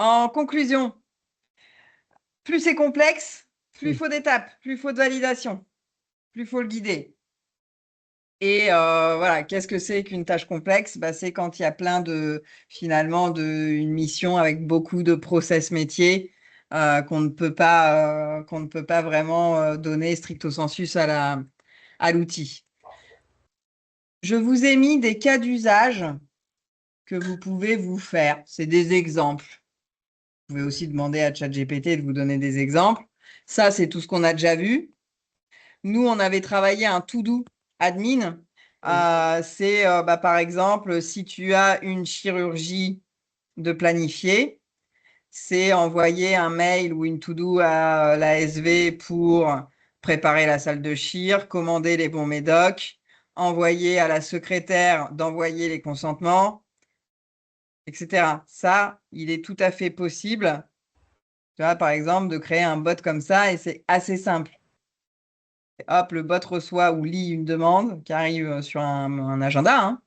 En conclusion, plus c'est complexe, plus il Hmm. faut d'étapes, plus il faut de validation, plus il faut le guider. Et voilà, qu'est-ce que c'est qu'une tâche complexe? Bah, c'est quand il y a plein finalement, une mission avec beaucoup de process métiers qu'on ne peut pas vraiment donner stricto sensus à l'outil. Je vous ai mis des cas d'usage que vous pouvez vous faire. C'est des exemples. Vous pouvez aussi demander à ChatGPT de vous donner des exemples. Ça, c'est tout ce qu'on a déjà vu. Nous, on avait travaillé un to-do admin. C'est bah, par exemple, si tu as une chirurgie de planifier, c'est envoyer un mail ou une to-do à la SV pour préparer la salle de chir, commander les bons médocs, envoyer à la secrétaire d'envoyer les consentements, etc. Ça, il est tout à fait possible, tu vois, par exemple, de créer un bot comme ça et c'est assez simple. Hop, le bot reçoit ou lit une demande qui arrive sur un agenda, hein,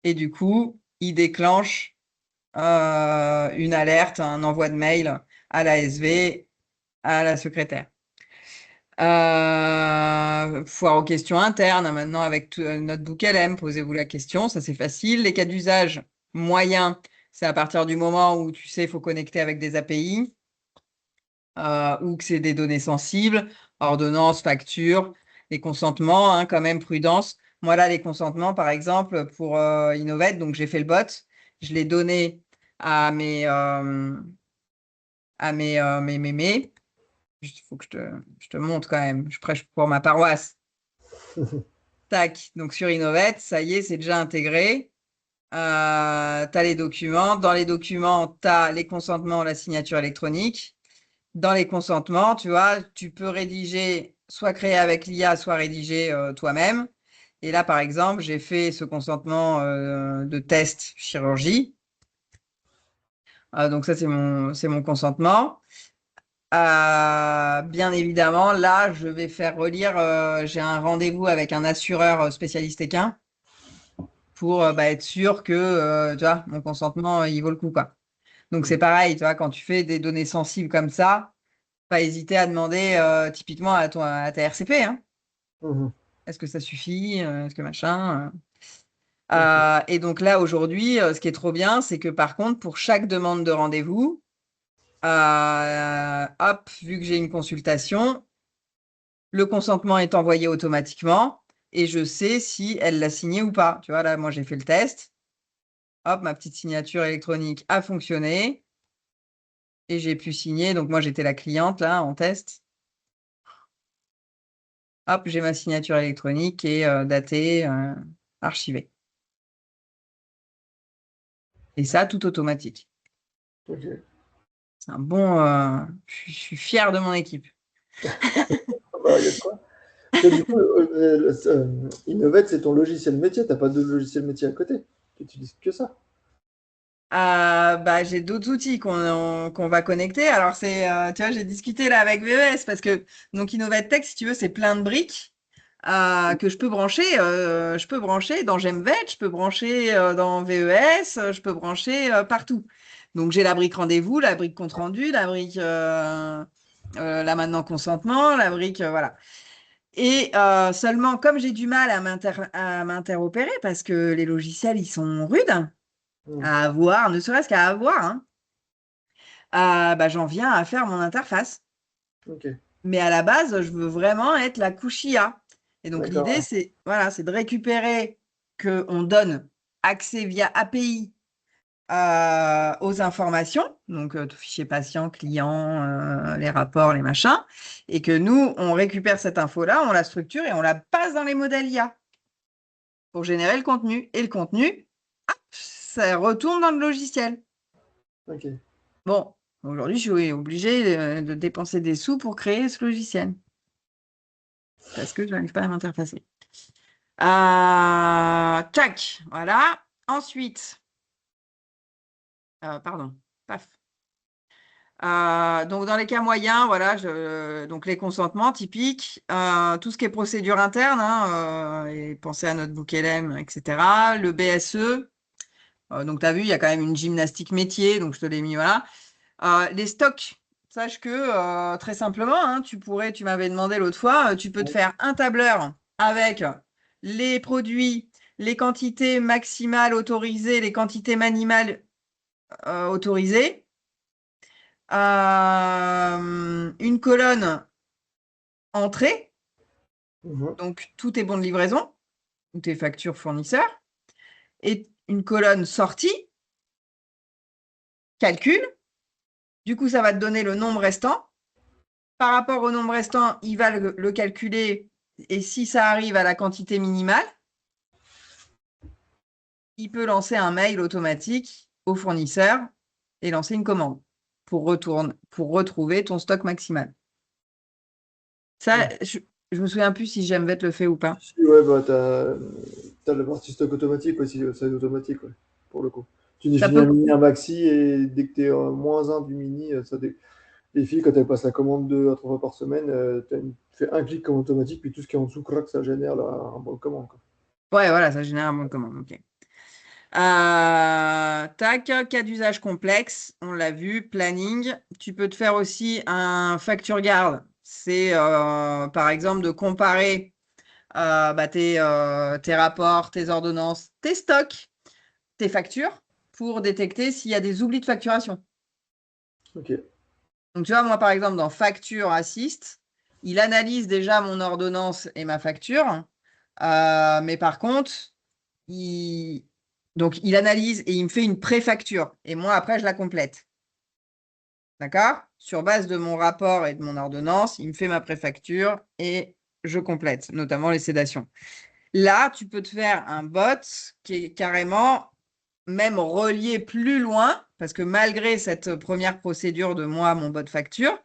et du coup, il déclenche une alerte, un envoi de mail à la SV, à la secrétaire. Foire aux questions internes, maintenant avec Notebook LM, posez-vous la question, ça c'est facile. Les cas d'usage moyens, c'est à partir du moment où tu sais, il faut connecter avec des API ou que c'est des données sensibles, ordonnance, facture, les consentements, hein, quand même, prudence. Moi, là, les consentements, par exemple, pour Innovate, donc j'ai fait le bot, je l'ai donné à mes. Il faut que je te montre quand même, je prêche pour ma paroisse. Tac, donc sur Innovate, ça y est, c'est déjà intégré. Tu as les documents. Dans les documents, tu as les consentements, la signature électronique. Dans les consentements, tu vois, tu peux rédiger, soit créer avec l'IA, soit rédiger toi-même. Et là, par exemple, j'ai fait ce consentement de test chirurgie. Donc ça, c'est mon consentement. Bien évidemment, là, je vais faire relire, j'ai un rendez-vous avec un assureur spécialiste équin pour bah, être sûr que tu vois, mon consentement, il vaut le coup, quoi. Donc c'est pareil, tu vois, quand tu fais des données sensibles comme ça, pas hésiter à demander typiquement à ta RCP, hein. Mhm. Est-ce que ça suffit? Est-ce que machin? Ok. Et donc là, aujourd'hui, ce qui est trop bien, c'est que par contre, pour chaque demande de rendez-vous, hop, vu que j'ai une consultation, le consentement est envoyé automatiquement et je sais si elle l'a signé ou pas. Tu vois, là, moi, j'ai fait le test. Hop, ma petite signature électronique a fonctionné et j'ai pu signer. Donc, moi, j'étais la cliente, là, en test. Hop, j'ai ma signature électronique qui est datée, archivée. Et ça, tout automatique. Ok. C'est un bon. Je suis fière de mon équipe. Ah bah, il y a de quoi. Parce que du coup, Innovate, c'est ton logiciel métier. T'as pas de logiciel métier à côté. Tu utilises que ça. Bah, j'ai d'autres outils qu'on va connecter. Alors, tu vois, j'ai discuté là avec VES parce que donc Innovate Tech, si tu veux, c'est plein de briques que je peux brancher. Je peux brancher dans GemVet, je peux brancher dans VES, je peux brancher partout. Donc, j'ai la brique rendez-vous, la brique compte rendu, la brique là maintenant consentement, la brique voilà. Et seulement, comme j'ai du mal à m'interopérer parce que les logiciels, ils sont rudes Mhm. à avoir, ne serait-ce qu'à avoir, hein, bah, j'en viens à faire mon interface. Ok. Mais à la base, je veux vraiment être la couche IA. Et donc, D'accord. l'idée, Ouais. c'est voilà, c'est de récupérer qu'on donne accès via API aux informations, donc tout fichier patient, client, les rapports, les machins, et que nous, on récupère cette info-là, on la structure et on la passe dans les modèles IA pour générer le contenu. Et le contenu, ça retourne dans le logiciel. Ok. Bon, aujourd'hui, je suis obligée de dépenser des sous pour créer ce logiciel parce que je n'arrive pas à m'interfacer. Tac, voilà. Ensuite, pardon, paf. Donc, dans les cas moyens, voilà, donc les consentements typiques, tout ce qui est procédure interne, hein, et pensez à notre book LM, etc. Le BSE, Donc, tu as vu, il y a quand même une gymnastique métier, donc je te l'ai mis, voilà. Les stocks, sache que très simplement, hein, tu m'avais demandé l'autre fois, tu peux te faire un tableur avec les produits, les quantités maximales autorisées, les quantités minimales autorisées, une colonne entrée, Mhm. donc tout est bon de livraison, ou tes factures fournisseurs, et une colonne sortie, calcul. Du coup, ça va te donner le nombre restant. Par rapport au nombre restant, il va le calculer et si ça arrive à la quantité minimale, il peut lancer un mail automatique au fournisseur et lancer une commande pour retrouver ton stock maximal. Ça, je me souviens plus si Jamvet le fait ou pas. Si, ouais, bah, t'as la partie stock automatique aussi, c'est automatique, ouais, pour le coup. Tu Ça définis un peut. mini, un maxi, et dès que t'es moins un du mini, les filles, quand elles passent la commande 2 à 3 fois par semaine, tu fais un clic comme automatique, puis tout ce qui est en dessous, crac, ça génère un bon de commande, quoi. Ouais, voilà, ça génère un bon de commande. Ok. Tac, cas d'usage complexe, on l'a vu, planning. Tu peux te faire aussi un facture garde. C'est par exemple de comparer tes rapports, tes ordonnances, tes stocks, tes factures pour détecter s'il y a des oublis de facturation. Ok. Donc, tu vois, moi, par exemple, dans Facture Assist, il analyse déjà mon ordonnance et ma facture. Mais par contre, il... Donc, il analyse et il me fait une préfacture. Et moi, après, je la complète. D'accord? Sur base de mon rapport et de mon ordonnance, il me fait ma préfacture et je complète, notamment les sédations. Là, tu peux te faire un bot qui est carrément même relié plus loin, parce que malgré cette première procédure de moi, mon bot facture,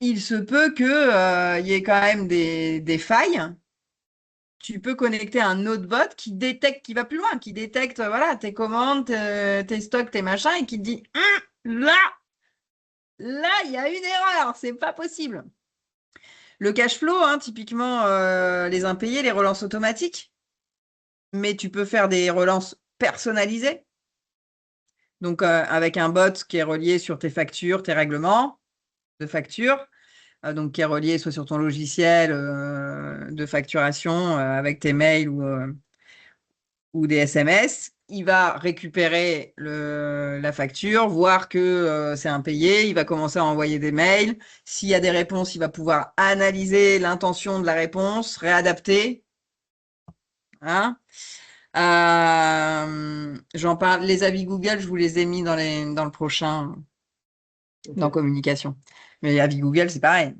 il se peut que, y ait quand même des failles. Tu peux connecter un autre bot qui détecte, qui va plus loin, qui détecte voilà, tes commandes, tes stocks, tes machins, et qui te dit là, là, il y a une erreur, c'est pas possible. Le cash flow, hein, typiquement, les impayés, les relances automatiques, mais tu peux faire des relances personnalisées. Donc, avec un bot qui est relié sur tes factures, tes règlements de facture, donc qui est relié soit sur ton logiciel de facturation avec tes mails ou des SMS. Il va récupérer la facture, voir que c'est impayé. Il va commencer à envoyer des mails. S'il y a des réponses, il va pouvoir analyser l'intention de la réponse, réadapter. Hein. J'en parle. Les avis Google, je vous les ai mis dans le prochain, dans Ok. communication. Mais les avis Google, c'est pareil.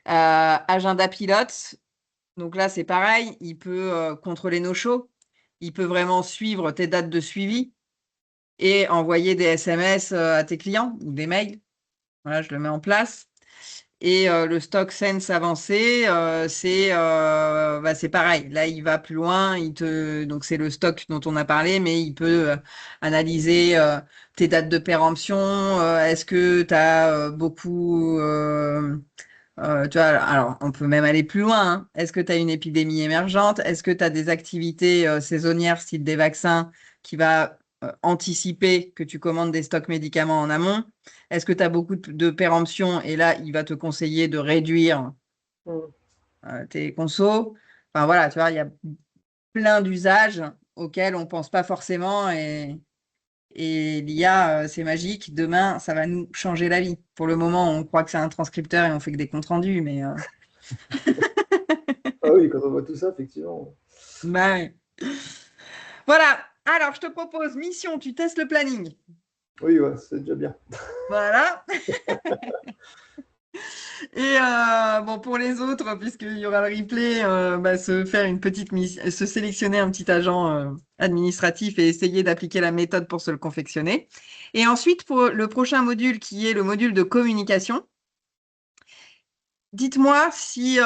Agenda pilote. Donc là, c'est pareil. Il peut contrôler nos shows. Il peut vraiment suivre tes dates de suivi et envoyer des SMS à tes clients ou des mails. Voilà, je le mets en place. Et le stock sense avancé, c'est pareil. Là, il va plus loin. Donc, c'est le stock dont on a parlé, mais il peut analyser tes dates de péremption. Est-ce que tu as beaucoup. Tu vois, alors, on peut même aller plus loin. Hein. Est-ce que tu as une épidémie émergente? Est-ce que tu as des activités saisonnières, style des vaccins, qui va anticiper que tu commandes des stocks médicaments en amont? Est-ce que tu as beaucoup de péremption? Et là, il va te conseiller de réduire Mhm. tes consos. Enfin, voilà, tu vois, il y a plein d'usages auxquels on ne pense pas forcément. Et l'IA, c'est magique. Demain, ça va nous changer la vie. Pour le moment, on croit que c'est un transcripteur et on fait que des comptes rendus, mais Ah oui, quand on voit tout ça, effectivement. bah ouais. Voilà. Alors, je te propose, mission, tu testes le planning. Oui, ouais, c'est déjà bien. Voilà. Et bon, pour les autres, puisqu'il y aura le replay, se faire une petite se sélectionner un petit agent administratif et essayer d'appliquer la méthode pour se le confectionner. Et ensuite, pour le prochain module qui est le module de communication, dites-moi si,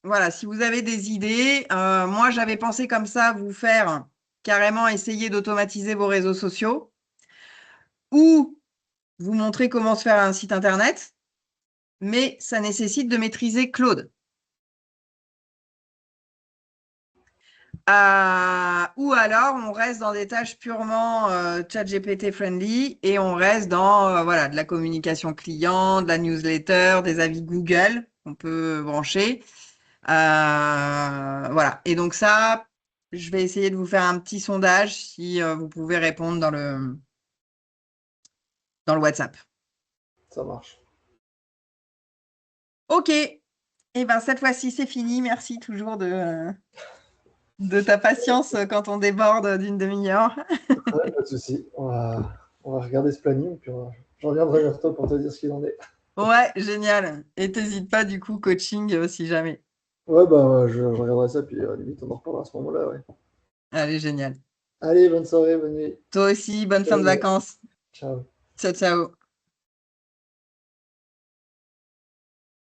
voilà, si vous avez des idées. Moi, j'avais pensé comme ça vous faire carrément essayer d'automatiser vos réseaux sociaux ou vous montrer comment se faire un site internet, mais ça nécessite de maîtriser Claude. Ou alors, on reste dans des tâches purement ChatGPT friendly et on reste dans voilà, de la communication client, de la newsletter, des avis Google qu'on peut brancher. Voilà. Et donc ça, je vais essayer de vous faire un petit sondage si vous pouvez répondre dans le WhatsApp. Ça marche. Ok. Et ben cette fois-ci, c'est fini. Merci toujours de ta patience quand on déborde d'une demi-heure. Ouais, pas de souci. On va regarder ce planning, puis je reviendrai vers toi pour te dire ce qu'il en est. Ouais, génial. Et t'hésites pas du coup, coaching si jamais. Ouais, bah, je regarderai ça, puis limite, on en reparlera à ce moment-là, ouais. Allez, génial. Allez, bonne soirée, bonne nuit. Toi aussi, bonne fin de Ciao. vacances. Ciao. Ciao, ciao.